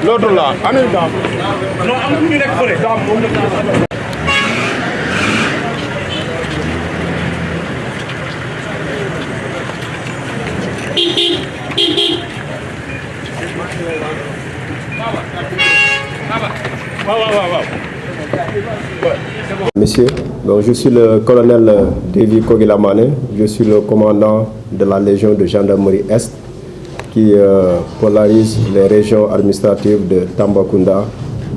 L'autre là, Messieurs, donc je suis le colonel Davy Kogilamane, je suis le commandant de la Légion de gendarmerie Est qui polarise les régions administratives de Tambacounda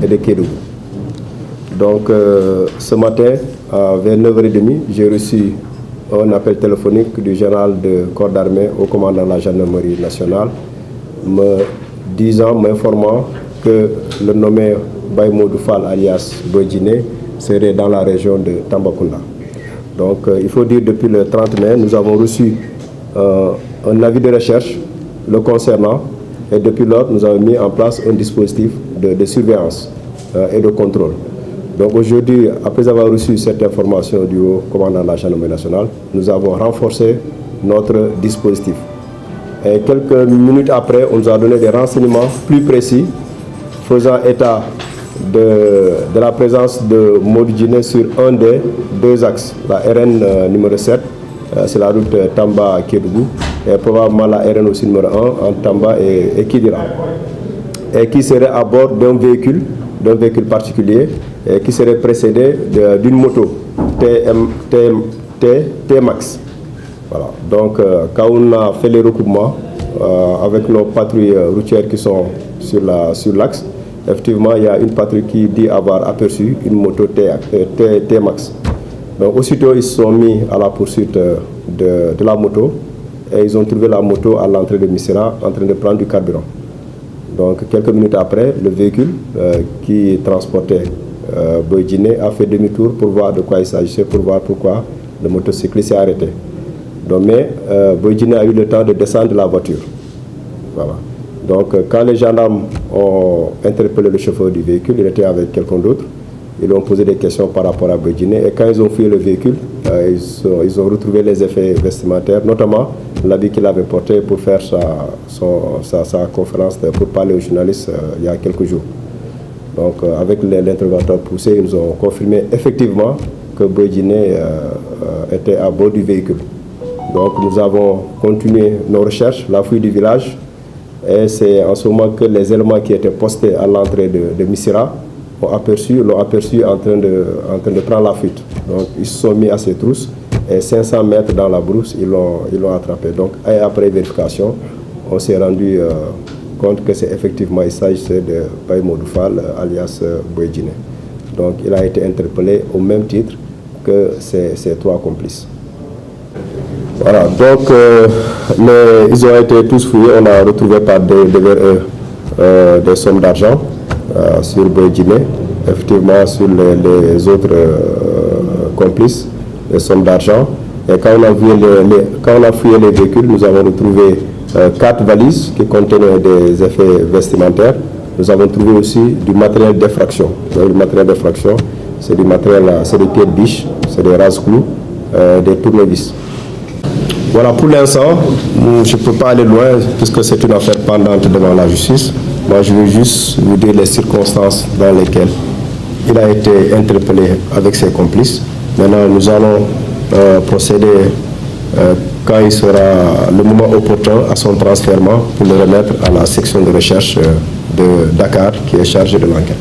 et de Kédougou. Donc ce matin, vers 9h30, j'ai reçu un appel téléphonique du général de corps d'armée au commandant de la gendarmerie nationale, m'informant que le nommé Baïmodou Fall alias Boydjiné serait dans la région de Tambacounda. Donc il faut dire depuis le 30 mai, nous avons reçu un avis de recherche le concernant et depuis lors, nous avons mis en place un dispositif de surveillance et de contrôle. Donc aujourd'hui, après avoir reçu cette information du haut commandant de la gendarmerie nationale, nous avons renforcé notre dispositif. Et quelques minutes après, on nous a donné des renseignements plus précis faisant état de la présence de Boydjiné sur un des deux axes, la RN numéro 7, c'est la route Tamba-Kédougou, et probablement la RN aussi numéro 1 en Tamba et Kidira, et qui serait à bord d'un véhicule particulier, et qui serait précédé d'une moto T-Max. Voilà. Donc quand on a fait les recoupements avec nos patrouilles routières qui sont sur l'axe, effectivement il y a une patrouille qui dit avoir aperçu une moto T-Max. Donc aussitôt ils se sont mis à la poursuite de la moto et ils ont trouvé la moto à l'entrée de Missirah en train de prendre du carburant. Donc quelques minutes après, le véhicule qui transportait Boydjiné a fait demi-tour pour voir de quoi il s'agissait, pour voir pourquoi le motocycliste s'est arrêté. Donc, mais Boydjiné a eu le temps de descendre de la voiture. Voilà. Donc quand les gendarmes ont interpellé le chauffeur du véhicule, il était avec quelqu'un d'autre. Ils ont posé des questions par rapport à Boydjiné et quand ils ont fouillé le véhicule, ils ont retrouvé les effets vestimentaires, notamment l'habit qu'il avait porté pour faire sa conférence, pour parler aux journalistes il y a quelques jours. Donc avec l'interrogatoire poussé, ils nous ont confirmé effectivement que Boydjiné était à bord du véhicule. Donc nous avons continué nos recherches, la fouille du village, et c'est en ce moment que les éléments qui étaient postés à l'entrée de Missirah l'ont aperçu en train de prendre la fuite. Donc ils se sont mis à ses trousses et 500 mètres dans la brousse, ils l'ont attrapé. Donc et après vérification, on s'est rendu compte que c'est effectivement, il s'agissait de Baïmodou Fall alias Boydjiné. Donc il a été interpellé au même titre que ses trois complices. Voilà, donc ils ont été tous fouillés, on a retrouvé par des sommes d'argent sur Boydjiné, effectivement sur les autres complices, des sommes d'argent. Et quand on a fouillé les véhicules, nous avons retrouvé 4 valises qui contenaient des effets vestimentaires. Nous avons trouvé aussi du matériel d'effraction. Le matériel d'effraction, c'est du matériel, c'est des pieds de biche, c'est des rase-clous, des tournevis. Voilà, pour l'instant, je ne peux pas aller loin puisque c'est une affaire pendante devant la justice. Moi, je veux juste vous dire les circonstances dans lesquelles il a été interpellé avec ses complices. Maintenant, nous allons procéder, quand il sera le moment opportun, à son transfert pour le remettre à la section de recherche de Dakar qui est chargée de l'enquête.